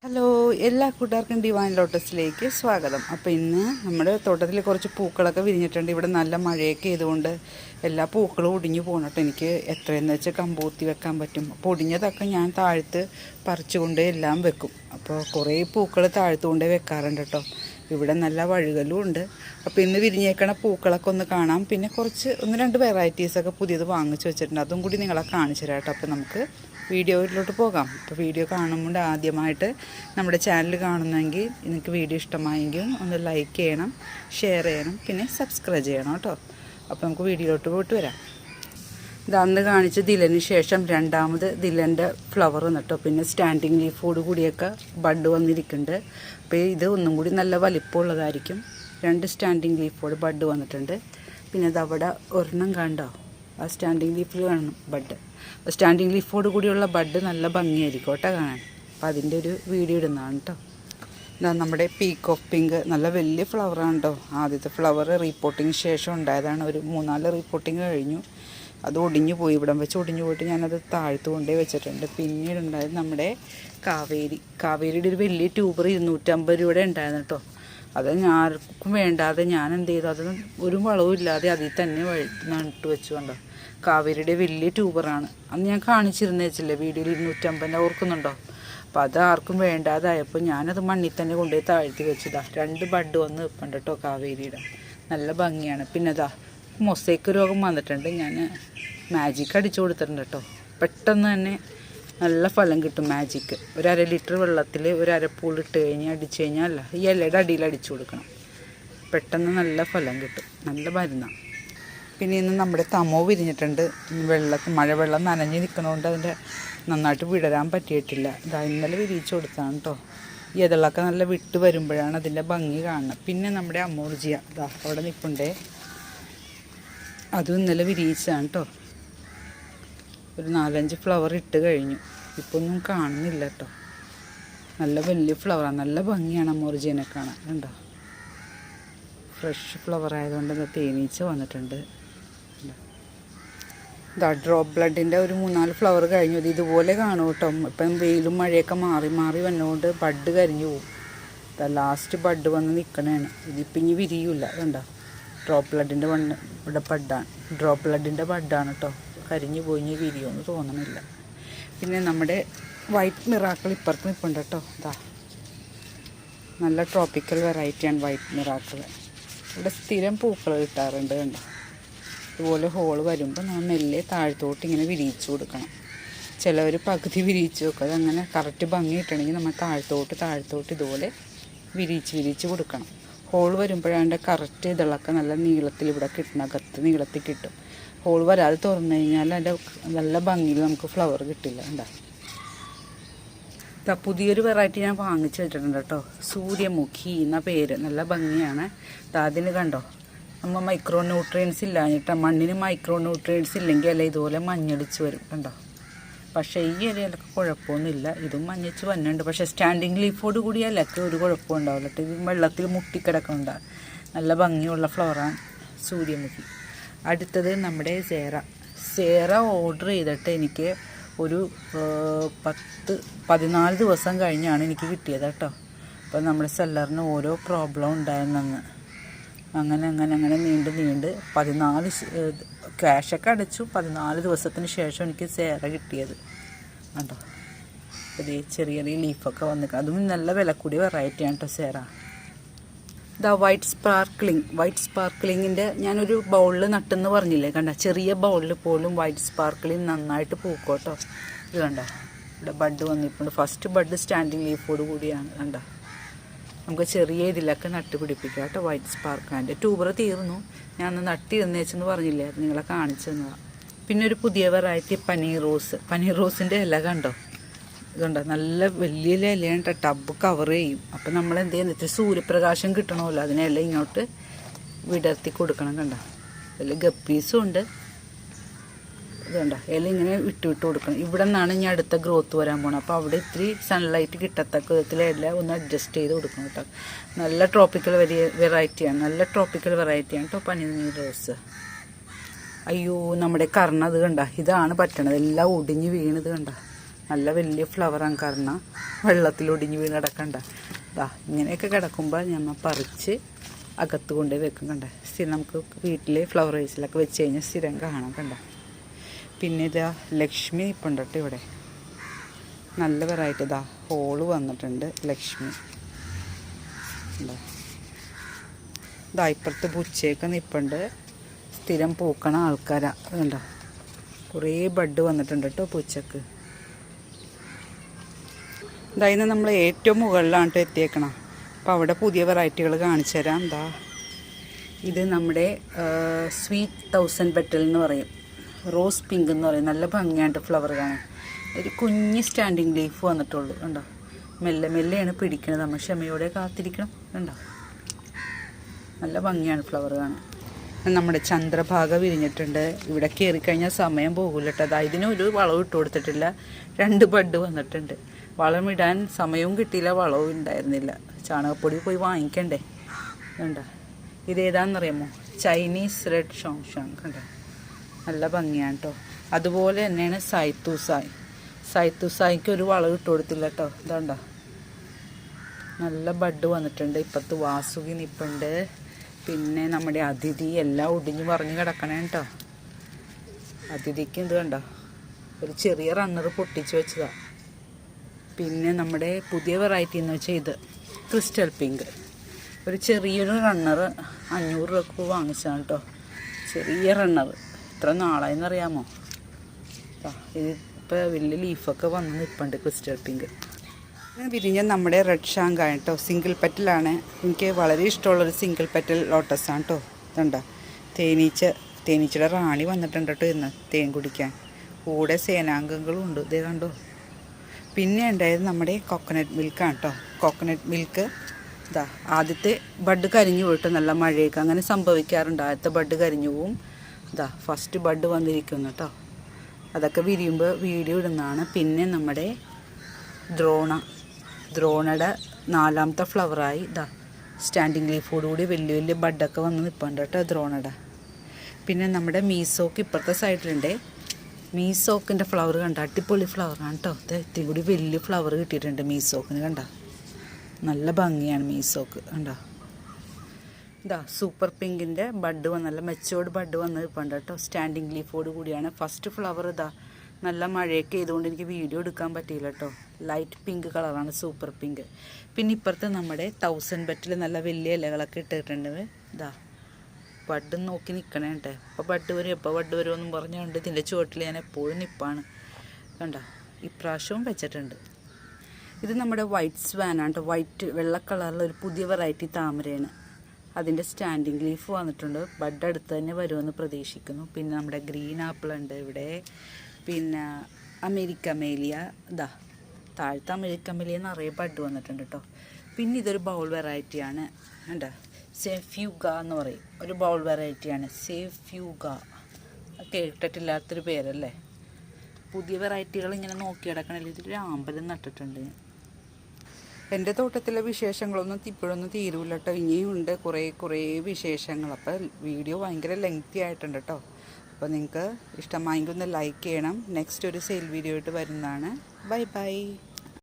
Hello, എല്ലാ കൂട്ടുകാർക്കും divine ലോട്ടസിലേക്ക് സ്വാഗതം. അപ്പോൾ ഇന്ന് നമ്മുടെ തോട്ടത്തിൽ കുറച്ച് പൂക്കളൊക്കെ വിരിഞ്ഞിട്ടുണ്ട്. ഇവിടെ നല്ല മഴയൊക്കെ ചെയ്തുകൊണ്ട് എല്ലാ പൂക്കളും ഒടിഞ്ഞു പോകണം. എനിക്ക് എത്രയെന്ന് വെച്ചാൽ കമ്പൂത്തി വെക്കാൻ പറ്റും. അപ്പോൾ ഒടിഞ്ഞതൊക്കെ ഞാൻ താഴ്ത്ത് പറിച്ചുകൊണ്ട് എല്ലാം വെക്കും. അപ്പോൾ കുറേ പൂക്കൾ താഴ്ത്തു കൊണ്ടേ വെക്കാറുണ്ട് കേട്ടോ. ഇവിടെ നല്ല വഴുകലും ഉണ്ട്. അപ്പോൾ ഇന്ന് വിരിഞ്ഞേക്കണ പൂക്കളൊക്കെ ഒന്ന് കാണാം. പിന്നെ കുറച്ച് 1-2 വെറൈറ്റീസൊക്കെ പുതിയത് വാങ്ങിച്ചു വെച്ചിട്ടുണ്ട്. അതും കൂടി നിങ്ങളെ കാണിച്ചു തരാം കേട്ടോ. അപ്പോൾ നമുക്ക് വീഡിയോയിലോട്ട് പോകാം. അപ്പോൾ വീഡിയോ കാണുമ്പോൾ ആദ്യമായിട്ട് നമ്മുടെ ചാനൽ കാണുന്നെങ്കിൽ നിങ്ങൾക്ക് വീഡിയോ ഇഷ്ടമായെങ്കിൽ ഒന്ന് ലൈക്ക് ചെയ്യണം, ഷെയർ ചെയ്യണം, പിന്നെ സബ്സ്ക്രൈബ് ചെയ്യണം കേട്ടോ. അപ്പോൾ നമുക്ക് വീഡിയോയിലോട്ട് പോയിട്ട് വരാം. ഇതന്ന് കാണിച്ച് ദിലന് ശേഷം രണ്ടാമത് ദിലൻ്റെ ഫ്ലവർ കേട്ടോ. പിന്നെ സ്റ്റാൻഡിങ് ലീഫോട് കൂടിയൊക്കെ ബഡ് വന്നിരിക്കുന്നുണ്ട്. അപ്പോൾ ഇത് ഒന്നും കൂടി നല്ല വലിപ്പമുള്ളതായിരിക്കും. 2 സ്റ്റാൻഡിങ് ലീഫോട് ബഡ് വന്നിട്ടുണ്ട്. പിന്നെ അതവിടെ ഒരെണ്ണം കണ്ടോ, ആ സ്റ്റാൻഡിങ് ലീഫിൽ കാണണം ബഡ്. സ്റ്റാൻഡിങ് ലീഫോട് കൂടിയുള്ള ബഡ് നല്ല ഭംഗിയായിരിക്കും കേട്ടോ കാണാൻ. അപ്പോൾ അതിൻ്റെ ഒരു വീഡിയോ ഇടുന്നതാണ് കേട്ടോ. ഇതാ നമ്മുടെ പീക്ക് ഓഫ് പിങ്ക്, നല്ല വലിയ ഫ്ലവറാണ് കേട്ടോ. ആദ്യത്തെ ഫ്ലവർ റീപ്പോർട്ടിങ് ശേഷം ഉണ്ടായതാണ്. ഒരു 3-4 റീപ്പോർട്ടിങ് കഴിഞ്ഞു. അത് ഒടിഞ്ഞു പോയി, ഇവിടം വെച്ച് ഒടിഞ്ഞു പോയിട്ട് ഞാനത് താഴ്ത്തു കൊണ്ടേ വെച്ചിട്ടുണ്ട്. പിന്നീട് ഉണ്ടായത് നമ്മുടെ കാവേരിയുടെ ഒരു വലിയ ട്യൂബർ 250 രൂപയുടെ ഉണ്ടായിരുന്നു കേട്ടോ. അത് ആർക്കും വേണ്ടാതെ ഞാൻ എന്ത് ചെയ്തു, അത് ഒരു വളവും ഇല്ലാതെ അതിൽ തന്നെ നട്ട് വെച്ചു കണ്ടോ. കാവേരിയുടെ വലിയ ട്യൂബറാണ്. അന്ന് ഞാൻ കാണിച്ചിരുന്ന വെച്ചില്ലേ വീഡിയോയിൽ 250 ഓർക്കുന്നുണ്ടോ. അപ്പോൾ അത് ആർക്കും വേണ്ടാതായപ്പോൾ ഞാനത് മണ്ണിൽ തന്നെ കൊണ്ടുപോയി താഴ്ത്തി വെച്ചതാ. 2 ബഡ് വന്ന് വെപ്പുണ്ട് കേട്ടോ കാവേരിയുടെ. നല്ല ഭംഗിയാണ്. പിന്നെ അതാ മൊസൈക്ക് രോഗം വന്നിട്ടുണ്ട്. ഞാൻ മാജിക് അടിച്ചു കൊടുത്തിട്ടുണ്ട് കേട്ടോ. പെട്ടെന്ന് തന്നെ നല്ല ഫലം കിട്ടും മാജിക്ക്. 1/2 ലിറ്റർ വെള്ളത്തിൽ 1/2 പൂൾ ഇട്ട് അടിച്ചു കഴിഞ്ഞാൽ അല്ല, ഈ ഇലയുടെ അടിയിൽ അടിച്ചു കൊടുക്കണം. പെട്ടെന്ന് നല്ല ഫലം കിട്ടും. നല്ല മരുന്നാണ്. പിന്നെ ഇന്ന് നമ്മുടെ തമോ വിരിഞ്ഞിട്ടുണ്ട്. മഴവെള്ളം നനഞ്ഞ് നിൽക്കുന്നതുകൊണ്ട് അതിൻ്റെ നന്നായിട്ട് വിടരാൻ പറ്റിയിട്ടില്ല. ഇതാ ഇന്നലെ വിരിയിച്ചു കൊടുത്താണ് കേട്ടോ. ഈ ഇതളൊക്കെ നല്ല വിട്ട് വരുമ്പോഴാണ് അതിൻ്റെ ഭംഗി കാണുന്നത്. പിന്നെ നമ്മുടെ അമോർജിയ ഇതാ അവിടെ നിൽപ്പുണ്ടേ, അതും ഇന്നലെ വിരിയിച്ചതാണ് കേട്ടോ. ഒരു 4-5 ഫ്ലവർ ഇട്ട് കഴിഞ്ഞു. ഇപ്പോൾ ഒന്നും കാണുന്നില്ല കേട്ടോ. നല്ല വലിയ ഫ്ലവറാണ്, നല്ല ഭംഗിയാണ് അമോർജിയനെ കാണാൻ കണ്ടോ. ഫ്രഷ് ഫ്ലവർ ആയതുകൊണ്ട് എന്താ തേനീച്ച വന്നിട്ടുണ്ട്. ഇതാ ഡ്രോപ്പ് ബ്ലഡിൻ്റെ ഒരു 3-4 ഫ്ലവർ കഴിഞ്ഞു. ഇത് ഇതുപോലെ കാണും കേട്ടോ. ഇപ്പം വെയിലും മഴയൊക്കെ മാറി വന്നതുകൊണ്ട് ബഡ് കരിഞ്ഞു പോകും. ലാസ്റ്റ് ബഡ് വന്ന് നിൽക്കണേണ്. ഇതിപ്പം ഇനി വിരിയില്ല കണ്ടോ. ഡ്രോപ്പ് ബ്ലഡിൻ്റെ ബഡാണ് കേട്ടോ. കരിഞ്ഞു പോയി വിരിയുമെന്ന് തോന്നണില്ല. പിന്നെ നമ്മുടെ വൈറ്റ് മിറാക്കിൾ ഇപ്പുറത്ത് നിൽപ്പുണ്ട് കേട്ടോ. ഇതാ നല്ല ട്രോപ്പിക്കൽ വെറൈറ്റിയാണ് വൈറ്റ് മിറാക്കിൾ. ഇവിടെ സ്ഥിരം പൂക്കൾ കിട്ടാറുണ്ട് കണ്ടോ. ഇതുപോലെ ഹോൾ വരുമ്പോൾ നമ്മൾ മെല്ലെ താഴത്തോട്ട് ഇങ്ങനെ വിരിയിച്ചു കൊടുക്കണം. ചിലവർ പകുതി വിരിയിച്ച് വെക്കും. അതങ്ങനെ കറക്റ്റ് ഭംഗി കിട്ടണമെങ്കിൽ നമ്മൾ താഴത്തോട്ട് ഇതുപോലെ വിരിയിച്ച് കൊടുക്കണം. ഹോൾ വരുമ്പോഴതിൻ്റെ കറക്റ്റ് ഇതളൊക്കെ നല്ല നീളത്തിൽ ഇവിടെ കിട്ടണം. അകത്ത് നീളത്തിൽ കിട്ടും. ഹോൾ വരാതെ തുറന്നു കഴിഞ്ഞാൽ അതിൻ്റെ നല്ല ഭംഗിയിൽ നമുക്ക് ഫ്ലവർ കിട്ടില്ല. ഉണ്ടാ പുതിയൊരു വെറൈറ്റി ഞാൻ വാങ്ങിച്ചു വെച്ചിട്ടുണ്ട് കേട്ടോ. സൂര്യമുഖി എന്ന പേര്. നല്ല ഭംഗിയാണ്. അതിന് കണ്ടോ, നമ്മൾ മൈക്രോ ന്യൂട്രിയൻസ് ഇല്ലാഞ്ഞിട്ട്, മണ്ണിന് മൈക്രോ ന്യൂട്രിയൻസ് ഇല്ലെങ്കിൽ അല്ല ഇതുപോലെ മഞ്ഞളിച്ച് വരും കണ്ടോ. പക്ഷേ ഈ ഇലയിലൊക്കെ കുഴപ്പമൊന്നുമില്ല. ഇതും മഞ്ഞച്ച് വന്നുണ്ട്. പക്ഷേ സ്റ്റാൻഡിങ് ലീഫോട് കൂടി ഇലക്ക് ഒരു കുഴപ്പം ഉണ്ടാവില്ല കേട്ടോ. ഇത് വെള്ളത്തിൽ മുട്ടിക്കിടക്കുന്നുണ്ടാകും. നല്ല ഭംഗിയുള്ള ഫ്ലവറാണ് സൂര്യമുഖി. അടുത്തത് നമ്മുടെ സേറ ഓർഡർ ചെയ്തിട്ട് എനിക്ക് ഒരു 14 ദിവസം കഴിഞ്ഞാണ് എനിക്ക് കിട്ടിയത് കേട്ടോ. അപ്പോൾ നമ്മുടെ സെല്ലറിന് ഓരോ പ്രോബ്ലം ഉണ്ടായിരുന്നെന്ന് അങ്ങനെ നീണ്ട് 14 ക്യാഷൊക്കെ അടച്ചു. 14 ദിവസത്തിന് ശേഷം എനിക്ക് സേറ കിട്ടിയത് കേട്ടോ. അപ്പോൾ ചെറിയ ലീഫൊക്കെ വന്നിട്ട് അതും നല്ല വില കൂടിയ വെറൈറ്റിയാണ് കേട്ടോ സേറ. വൈറ്റ് സ്പാർക്ലിങ്ങിൻ്റെ ഞാനൊരു ബൗളിൽ നട്ടെന്ന് പറഞ്ഞില്ലേ കണ്ട. ചെറിയ ബൗളിൽ പോലും വൈറ്റ് സ്പാർക്ലിങ് നന്നായിട്ട് പൂക്കോട്ടോ. ഇത് കണ്ട ഇവിടെ ബഡ് വന്നിട്ടുണ്ട്. ഫസ്റ്റ് ബഡ് സ്റ്റാൻഡിങ് ലീഫോട് കൂടിയാണ് കണ്ട. നമുക്ക് ചെറിയ ഇതിലൊക്കെ നട്ട് പിടിപ്പിക്കാം കേട്ടോ. വൈറ്റ് സ്പാർക്ലിൻ്റെ ട്യൂബർ തീർന്നു. ഞാൻ അന്ന് നട്ടിരുന്നേച്ചെന്ന് പറഞ്ഞില്ലേ, അത് നിങ്ങളെ കാണിച്ചു തന്നതാണ്. പിന്നെ ഒരു പുതിയ വെറൈറ്റി പനീർ റോസിൻ്റെ ഇല കണ്ടോ. ഇതുണ്ടോ നല്ല വലിയ ഇലയാണ്. ടബ് കവർ ചെയ്യും. അപ്പം നമ്മൾ എന്ത് ചെയ്യുന്നത്, സൂര്യപ്രകാശം കിട്ടണമല്ലോ, അതിനെല്ലാം ഇങ്ങോട്ട് വിടർത്തി കൊടുക്കണം കണ്ടോ. അതിൽ ഗപ്പീസും ഉണ്ട്. ഇതുണ്ടോ ഇല ഇങ്ങനെ വിട്ട് കൊടുക്കണം. ഇവിടെ നിന്നാണ് ഇനി അടുത്ത ഗ്രോത്ത് വരാൻ പോകണം. അപ്പോൾ അവിടെ ഇത്തിരി സൺലൈറ്റ് കിട്ടത്തക്ക വിധത്തിൽ എല്ലാം ഒന്ന് അഡ്ജസ്റ്റ് ചെയ്ത് കൊടുക്കണം കേട്ടോ. നല്ല ട്രോപ്പിക്കൽ വെറൈറ്റിയാണ് കേട്ടോ പനീർ റോസ്. അയ്യോ നമ്മുടെ കർണ അത് കണ്ട, ഇതാണ് പറ്റണത്. എല്ലാം ഒടിഞ്ഞ് വീണത് കണ്ട. നല്ല വലിയ ഫ്ലവറാണ്, കാരണം വെള്ളത്തിലൊടിഞ്ഞ് വീണ് കിടക്കണ്ട. ഇതാ ഇങ്ങനെയൊക്കെ കിടക്കുമ്പോൾ നമ്മൾ പറിച്ച് അകത്ത് കൊണ്ടുപോയി വെക്കും. കണ്ട സ്ഥിരം നമുക്ക് വീട്ടിൽ ഫ്ലവർ വേസിലൊക്കെ വെച്ച് കഴിഞ്ഞാൽ സ്ഥിരം കാണാം. കണ്ട പിന്നെ ഇതാ ലക്ഷ്മി ഇപ്പം ഉണ്ട് കേട്ടോ ഇവിടെ. നല്ല വെറൈറ്റി ഇതാ ഹോള് വന്നിട്ടുണ്ട് ലക്ഷ്മി. ഇതാ ഇപ്പുറത്ത് പുച്ചയൊക്കെ നിൽപ്പുണ്ട്. സ്ഥിരം പൂക്കണ ആൾക്കാരാണ്. കണ്ടോ കുറേ ബഡ് വന്നിട്ടുണ്ട് കേട്ടോ പൂച്ചക്ക്. ഇതായിരുന്നു നമ്മൾ ഏറ്റവും മുകളിലാണ് എത്തിയേക്കണം. അപ്പോൾ അവിടെ പുതിയ വെറൈറ്റികൾ കാണിച്ചു തരാം. എന്താ ഇത് നമ്മുടെ സ്വീറ്റ് 1000 പെറ്റൽ എന്ന് പറയും, റോസ് പിങ്ക് എന്ന് പറയും. നല്ല ഭംഗിയായിട്ട് ഫ്ലവർ കാണാൻ. ഒരു കുഞ്ഞ് സ്റ്റാൻഡിങ് ലീഫ് വന്നിട്ടുള്ളൂ. കണ്ടോ മെല്ലെ മെല്ലെയാണ് പിടിക്കുന്നത്. നമ്മൾ ക്ഷമയോടെ കാത്തിരിക്കണം. കണ്ടോ നല്ല ഭംഗിയാണ് ഫ്ലവർ കാണാൻ. നമ്മുടെ ചന്ദ്രഭാഗ വിരിഞ്ഞിട്ടുണ്ട്. ഇവിടെ കയറിക്കഴിഞ്ഞാൽ സമയം പോകില്ല കേട്ടോ. അതാ ഇതിനൊരു വളവും ഇട്ട് കൊടുത്തിട്ടില്ല. 2 ബഡ് വന്നിട്ടുണ്ട്. വളമിടാൻ സമയവും കിട്ടിയില്ല, വളവും ഉണ്ടായിരുന്നില്ല. ചാണകപ്പൊടി പോയി വാങ്ങിക്കണ്ടേ. കണ്ട ഇതേതാണെന്നറിയാമോ? Chinese red ഷോങ്ഷാങ്. കണ്ട നല്ല ഭംഗിയാണ് കേട്ടോ. അതുപോലെ തന്നെയാണ് സൈത്തൂസായ്. സൈത്തൂസായിക്ക് ഒരു വളം ഇട്ട് കൊടുത്തില്ല കേട്ടോ. ഇതാണ്ടോ നല്ല ബഡ് വന്നിട്ടുണ്ട്. ഇപ്പത്ത് വാസുകി നിപ്പുണ്ട്. പിന്നെ നമ്മുടെ അതിഥി എല്ലാം ഒടിഞ്ഞ് പറഞ്ഞ് കിടക്കണേ കേട്ടോ. അതിഥിക്ക് ഇത് കണ്ടോ ഒരു ചെറിയ റണ്ണർ പൊട്ടിച്ച് വെച്ചതാണ്. പിന്നെ നമ്മുടെ പുതിയ വെറൈറ്റി എന്ന് വെച്ചാൽ ഇത് ക്രിസ്റ്റൽ പിങ്ക്. ഒരു ചെറിയൊരു റണ്ണർ 500 രൂപ വാങ്ങിച്ചതാണ് കേട്ടോ. ചെറിയ റണ്ണർ. എത്ര നാളായെന്നറിയാമോ? ഇത് ഇപ്പോൾ വലിയ ലീഫൊക്കെ വന്ന് നിൽപ്പുണ്ട് ക്രിസ്റ്റൽ പിങ്ക്. വിരിഞ്ഞ നമ്മുടെ റെഡ് ഷാങ്കാണ് കേട്ടോ. സിംഗിൾ പെറ്റലാണ്. എനിക്ക് വളരെ ഇഷ്ടമുള്ളൊരു സിംഗിൾ പെറ്റൽ ലോട്ടസാണ് കേട്ടോ. ഇതുണ്ടോ തേനീച്ചയുടെ റാണി വന്നിട്ടുണ്ട് കേട്ടോ ഇന്ന് തേൻ കുടിക്കാൻ. കൂടെ സേനാംഗങ്ങളും ഉണ്ട്. ഇതേ കണ്ടോ. പിന്നെ ഉണ്ടായത് നമ്മുടെ കോക്കനട്ട് മിൽക്കാണ് കേട്ടോ. കോക്കനട്ട് മിൽക്ക് ഇതാ ആദ്യത്തെ ബഡ് കരിഞ്ഞു പോയിട്ട് നല്ല മഴയൊക്കെ അങ്ങനെ സംഭവിക്കാറുണ്ട്. ആദ്യത്തെ ബഡ് കരിഞ്ഞു പോവും. ഇതാ ഫസ്റ്റ് ബഡ് വന്നിരിക്കുന്നു കേട്ടോ. അതൊക്കെ വിരിയുമ്പോൾ വീഡിയോ ഇടുന്നതാണ്. പിന്നെ നമ്മുടെ ദ്രോണയുടെ 4ാമത്തെ ഫ്ലവറായി ഇതാ സ്റ്റാൻഡിങ് ലീഫോടുകൂടി വലിയ വലിയ ബഡൊക്കെ വന്ന് നിൽപ്പുണ്ട് കേട്ടോ ദ്രോണയുടെ. പിന്നെ നമ്മുടെ മീസോക്ക് ഇപ്പുറത്തെ സൈഡിലുണ്ട്. മീസോക്കിൻ്റെ ഫ്ലവർ കണ്ട അടിപൊളി ഫ്ലവറാണ് കേട്ടോ. ഇത്തിരി കൂടി വലിയ ഫ്ലവർ കിട്ടിയിട്ടുണ്ട് മീസോക്കിന്. കണ്ട നല്ല ഭംഗിയാണ് മീസോക്ക്. കണ്ടോ ഇതാ സൂപ്പർ പിങ്കിൻ്റെ ബഡ് വന്ന് നല്ല മെച്ചോർഡ് ബഡ് വന്ന് നിൽപ്പുണ്ട് കേട്ടോ. സ്റ്റാൻഡിങ് ലീഫോട് കൂടിയാണ്. ഫസ്റ്റ് ഫ്ലവർ ഇതാ നല്ല മഴയൊക്കെ ചെയ്തുകൊണ്ട് എനിക്ക് വീഡിയോ എടുക്കാൻ പറ്റിയില്ല കേട്ടോ. ലൈറ്റ് പിങ്ക് കളറാണ് സൂപ്പർ പിങ്ക്. പിന്നെ ഇപ്പുറത്ത് നമ്മുടെ 1000 പെറ്റൽ നല്ല വലിയ ഇലകളൊക്കെ ഇട്ടിട്ടുണ്ട്. ഇതാ ബഡ് നോക്കി നിൽക്കണേ കേട്ടോ. അപ്പോൾ ബഡ് വരും എപ്പോൾ ബഡ് വരുമെന്നും പറഞ്ഞുകൊണ്ട് ഇതിൻ്റെ ചുവട്ടിൽ ഞാൻ എപ്പോഴും നിൽപ്പാണ്. കണ്ടോ ഇപ്രാവശ്യവും വെച്ചിട്ടുണ്ട്. ഇത് നമ്മുടെ വൈറ്റ് സ്വാനാണ് കേട്ടോ. വൈറ്റ് വെള്ള കളറിലൊരു പുതിയ വെറൈറ്റി താമരയാണ്. അതിൻ്റെ സ്റ്റാൻഡിങ് ലീഫ് വന്നിട്ടുണ്ട്. ബഡ് അടുത്ത് തന്നെ വരുമെന്ന് പ്രതീക്ഷിക്കുന്നു. പിന്നെ നമ്മുടെ ഗ്രീൻ ആപ്പിൾ ഉണ്ട് ഇവിടെ. പിന്നെ അമേരിക്ക മേലിയ ഇതാ താഴത്തെ അമേരിക്ക മേലിയ നിറയെ ബഡ് വന്നിട്ടുണ്ട് കേട്ടോ. പിന്നെ ഇതൊരു ബൗൾ വെറൈറ്റിയാണ്. കണ്ടോ സേഫ്യൂഗ എന്ന് പറയും. ഒരു ബൗൾ വെറൈറ്റിയാണ് സേഫ്യൂഗ. കേട്ടിട്ടില്ലാത്തൊരു പേരല്ലേ. പുതിയ വെറൈറ്റികൾ ഇങ്ങനെ നോക്കി കിടക്കണല്ലേ. ഇതിലൊരു അമ്പലം നട്ടിട്ടുണ്ട്. എൻ്റെ തോട്ടത്തിലെ വിശേഷങ്ങളൊന്നും ഇപ്പോഴൊന്നും തീരൂല കേട്ടോ. ഇനിയും ഉണ്ട് കുറേ വിശേഷങ്ങൾ. അപ്പോൾ വീഡിയോ ഭയങ്കര ലെങ്തി ആയിട്ടുണ്ട് കേട്ടോ. അപ്പോൾ നിങ്ങൾക്ക് ഇഷ്ടമായെങ്കിൽ ഒന്ന് ലൈക്ക് ചെയ്യണം. നെക്സ്റ്റ് ഒരു സെയിൽ വീഡിയോ ആയിട്ട് വരുന്നതാണ്. ബൈ.